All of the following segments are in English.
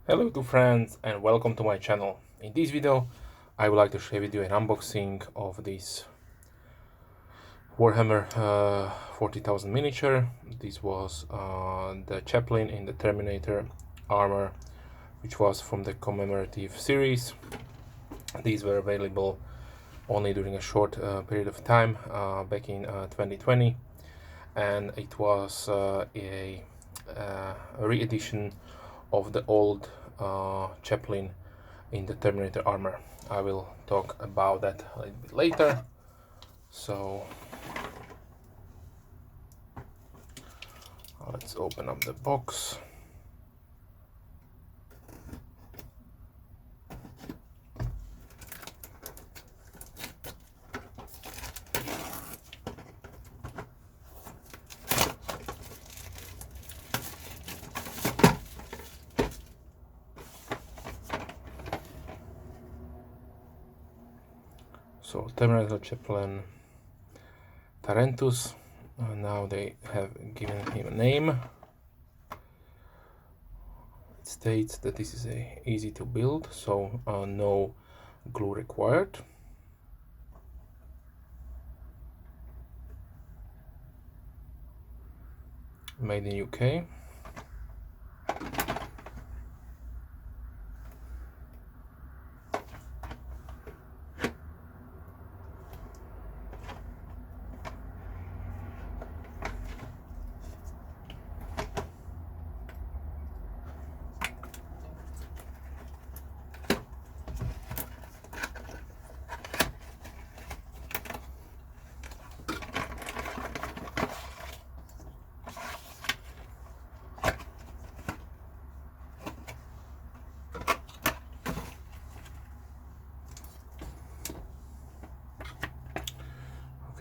Hello to friends and welcome to my channel. In this video I would like to share with you an unboxing of this Warhammer 40,000 miniature. This was the Chaplain in the Terminator armor, which was from the Commemorative series. These were available only during a short period of time back in 2020, and it was a re-edition of the old Chaplain in the Terminator armor. I will talk about that a little bit later. So let's open up the box. So Terminator Chaplain Tarentus. Now they have given him a name. It states that this is easy to build, so no glue required. Made in UK.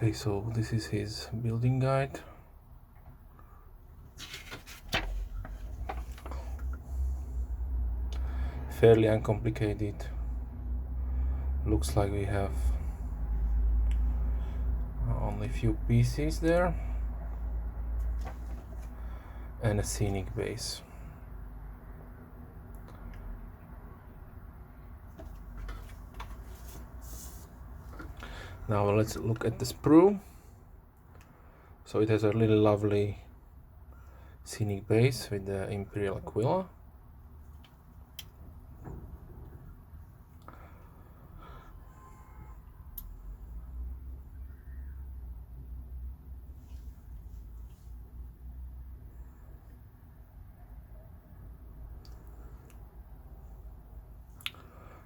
Okay, so this is his building guide. Fairly uncomplicated. Looks like we have only a few pieces there and a scenic base. Now let's look at the sprue. So it has a really lovely scenic base with the Imperial Aquila.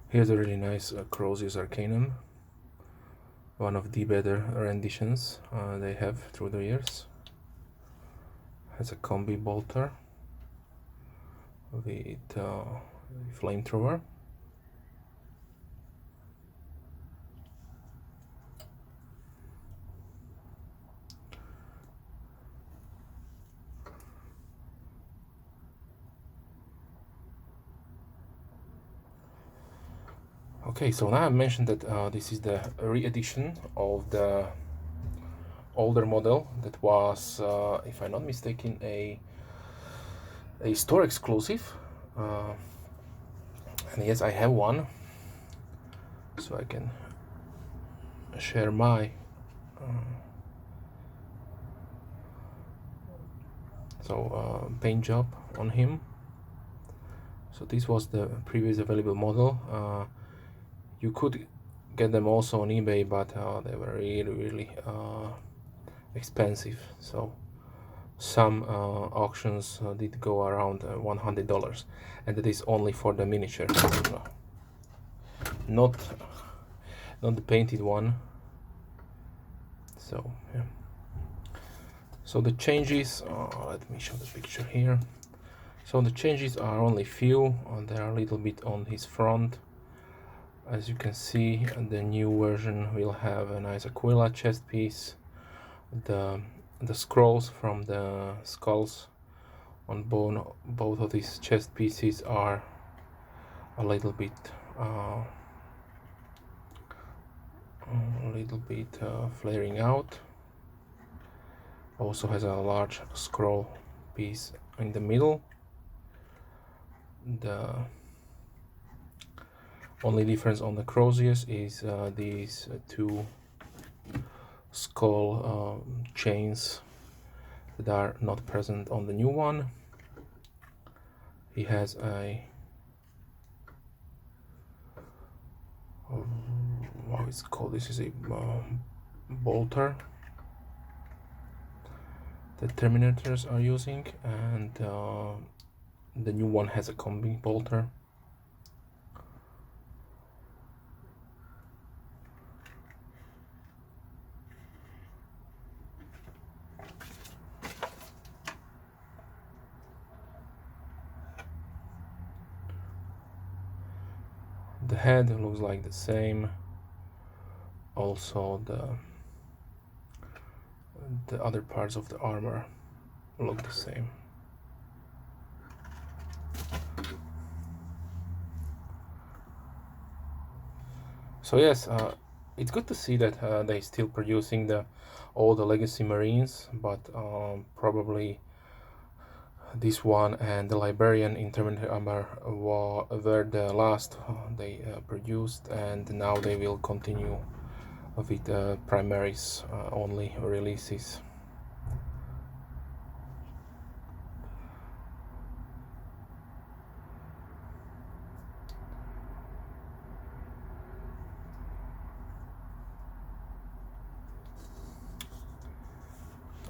Here's a really nice Crozius Arcanum, one of the better renditions they have through the years. Has a combi bolter with flamethrower. Okay, so now I mentioned that this is the re-edition of the older model that was, if I'm not mistaken, a store exclusive. And yes, I have one, so I can share my paint job on him. So this was the previous available model. You could get them also on eBay, but they were really expensive. So some auctions did go around $100, and that is only for the miniature, not the painted one. So yeah. So the changes, let me show the picture here. So the changes are only few, and they are a little bit on his front. As you can see, the new version will have a nice Aquila chest piece. The scrolls from the skulls on both of these chest pieces are a little bit flaring out. Also has a large scroll piece in the middle. The only difference on the Croziers is these two skull chains that are not present on the new one. He has a what is it called? This is a bolter that Terminators are using, and the new one has a combi bolter. The head looks like the same. Also the other parts of the armor look the same. So yes, it's good to see that they're still producing all the legacy Marines, but probably this one and the Librarian in Terminator Armor were the last they produced, and now they will continue with primaries only releases.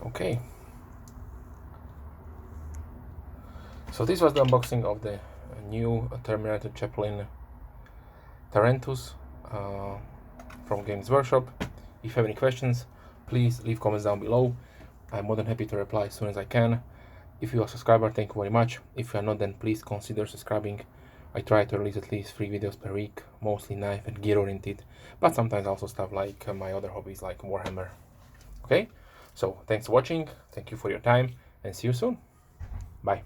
Okay. So this was the unboxing of the new Terminator Chaplain Tarentus from Games Workshop. If you have any questions, please leave comments down below. I'm more than happy to reply as soon as I can. If you are a subscriber, thank you very much. If you are not, then please consider subscribing. I try to release at least 3 videos per week, mostly knife and gear oriented, but sometimes also stuff like my other hobbies like Warhammer. Okay, so thanks for watching, thank you for your time, and see you soon. Bye.